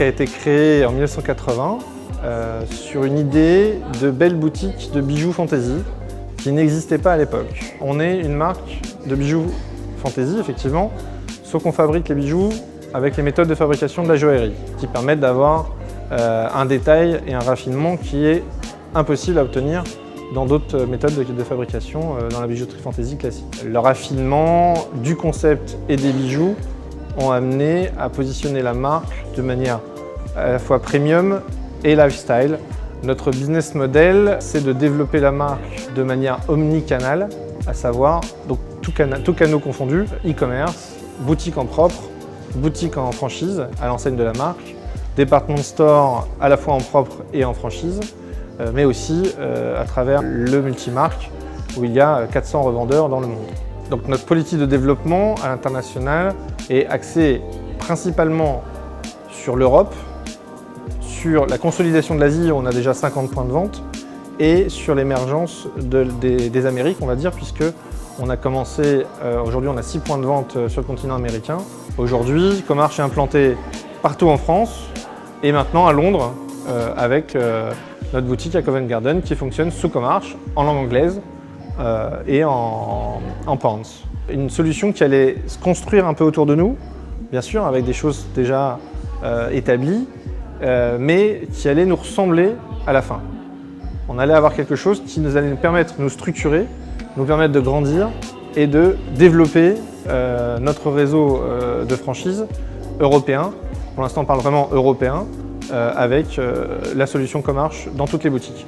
marque a été créée en 1980 sur une idée de belle boutique de bijoux fantasy qui n'existait pas à l'époque. On est une marque de bijoux fantasy, effectivement, sauf qu'on fabrique les bijoux avec les méthodes de fabrication de la joaillerie, qui permettent d'avoir un détail et un raffinement qui est impossible à obtenir dans d'autres méthodes de fabrication dans la bijouterie fantasy classique. Le raffinement du concept et des bijoux ont amené à positionner la marque de manière à la fois premium et lifestyle. Notre business model, c'est de développer la marque de manière omnicanal, à savoir donc tous canaux confondus, e-commerce, boutique en propre, boutique en franchise à l'enseigne de la marque, department store à la fois en propre et en franchise, mais aussi à travers le multimarque où il y a 400 revendeurs dans le monde. Donc notre politique de développement à l'international est axée principalement sur l'Europe, sur la consolidation de l'Asie, on a déjà 50 points de vente, et sur l'émergence des Amériques, on va dire, puisque on a commencé, aujourd'hui on a 6 points de vente sur le continent américain. Aujourd'hui, Comarch est implanté partout en France et maintenant à Londres avec notre boutique à Covent Garden qui fonctionne sous Comarch en langue anglaise et en pounds. Une solution qui allait se construire un peu autour de nous, bien sûr, avec des choses déjà établies, mais qui allait nous ressembler à la fin. On allait avoir quelque chose qui nous allait nous permettre de nous structurer, nous permettre de grandir et de développer notre réseau de franchise européen. Pour l'instant, on parle vraiment européen, avec la solution Comarch dans toutes les boutiques.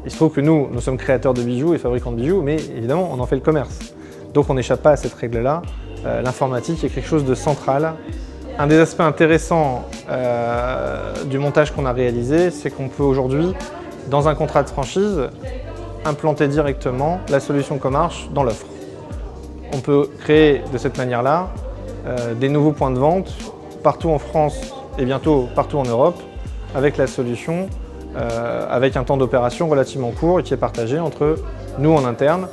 Il se trouve que nous sommes créateurs de bijoux et fabricants de bijoux, mais évidemment, on en fait le commerce. Donc on n'échappe pas à cette règle-là. L'informatique est quelque chose de central. Un des aspects intéressants du montage qu'on a réalisé, c'est qu'on peut aujourd'hui, dans un contrat de franchise, implanter directement la solution Comarch dans l'offre. On peut créer de cette manière-là des nouveaux points de vente partout en France et bientôt partout en Europe avec la solution, avec un temps d'opération relativement court et qui est partagé entre nous en interne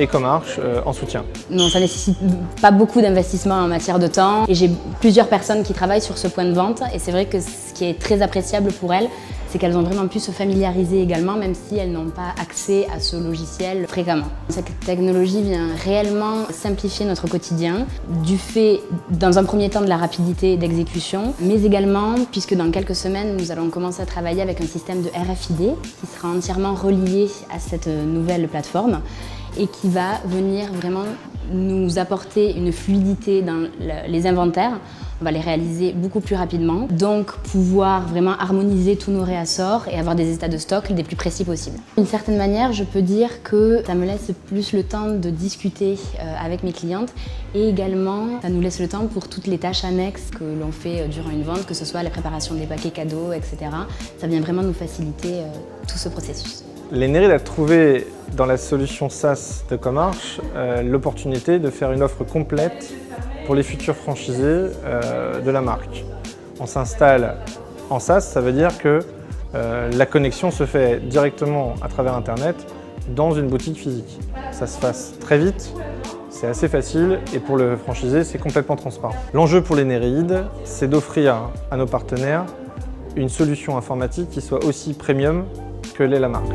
et Comarch en soutien. Non, ça ne nécessite pas beaucoup d'investissement en matière de temps et j'ai plusieurs personnes qui travaillent sur ce point de vente et c'est vrai que ce qui est très appréciable pour elles, c'est qu'elles ont vraiment pu se familiariser également, même si elles n'ont pas accès à ce logiciel fréquemment. Cette technologie vient réellement simplifier notre quotidien, du fait, dans un premier temps, de la rapidité d'exécution, mais également, puisque dans quelques semaines, nous allons commencer à travailler avec un système de RFID qui sera entièrement relié à cette nouvelle plateforme et qui va venir vraiment nous apporter une fluidité dans les inventaires. On va les réaliser beaucoup plus rapidement, donc pouvoir vraiment harmoniser tous nos réassorts et avoir des états de stock les plus précis possibles. D'une certaine manière, je peux dire que ça me laisse plus le temps de discuter avec mes clientes et également ça nous laisse le temps pour toutes les tâches annexes que l'on fait durant une vente, que ce soit la préparation des paquets cadeaux, etc. Ça vient vraiment nous faciliter tout ce processus. L'Eneryd a trouvé dans la solution SaaS de Comarch l'opportunité de faire une offre complète pour les futurs franchisés de la marque. On s'installe en SaaS, ça veut dire que la connexion se fait directement à travers Internet dans une boutique physique. Ça se passe très vite, c'est assez facile et pour le franchisé, c'est complètement transparent. L'enjeu pour l'Eneryd, c'est d'offrir à nos partenaires une solution informatique qui soit aussi premium que l'est la marque.